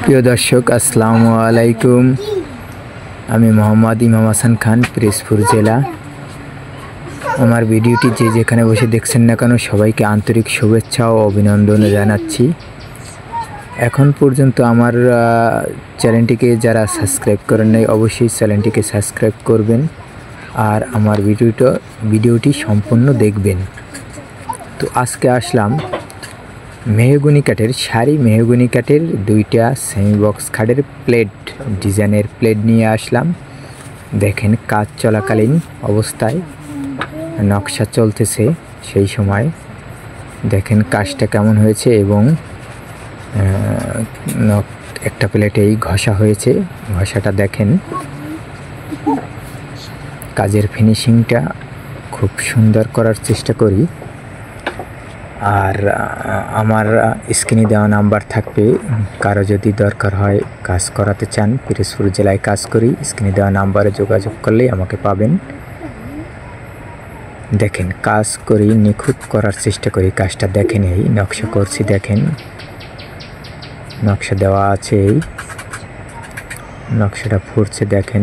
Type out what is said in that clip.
প্রিয় দর্শক, আসসালামু আলাইকুম। আমি মোহাম্মদ ইমাম হাসান খান, পিরোজপুর জেলা। আমার ভিডিওটি যে যেখানে বসে দেখছেন না কেন, সবাইকে আন্তরিক শুভেচ্ছা ও অভিনন্দন জানাচ্ছি। এখন পর্যন্ত আমার চ্যানেলটিকে যারা সাবস্ক্রাইব করেন নাই, অবশ্যই চ্যানেলটিকে সাবস্ক্রাইব করবেন আর আমার ভিডিওটি সম্পূর্ণ দেখবেন। তো আজকে আসলাম মেহগনি কাঠের মেহগনি কাঠের দুইটা সেমি বক্স খাটের প্লেট, ডিজাইনের প্লেট নিয়ে আসলাম। দেখেন, কাজ চলাকালীন অবস্থায় নকশা চলতেছে, সেই সময় দেখেন কাজটা কেমন হয়েছে এবং একটা প্লেটেই ঘষা হয়েছে। ঘষাটা দেখেন, কাজের ফিনিশিংটা খুব সুন্দর করার চেষ্টা করি। আর আমার স্ক্রিনে দেওয়া নাম্বার থাকবে, কারো যদি দরকার হয়, কাজ করাতে চান, পিরোজপুর জেলায় কাজ করি। স্ক্রিনে দেওয়া নাম্বারে যোগাযোগ করলেই আমাকে পাবেন। দেখেন, কাজ করি, নিখুঁত করার চেষ্টা করি। কাজটা দেখেন, এই নকশা করছি, দেখেন নকশা দেওয়া আছে, এই নকশাটা ফুটছে, দেখেন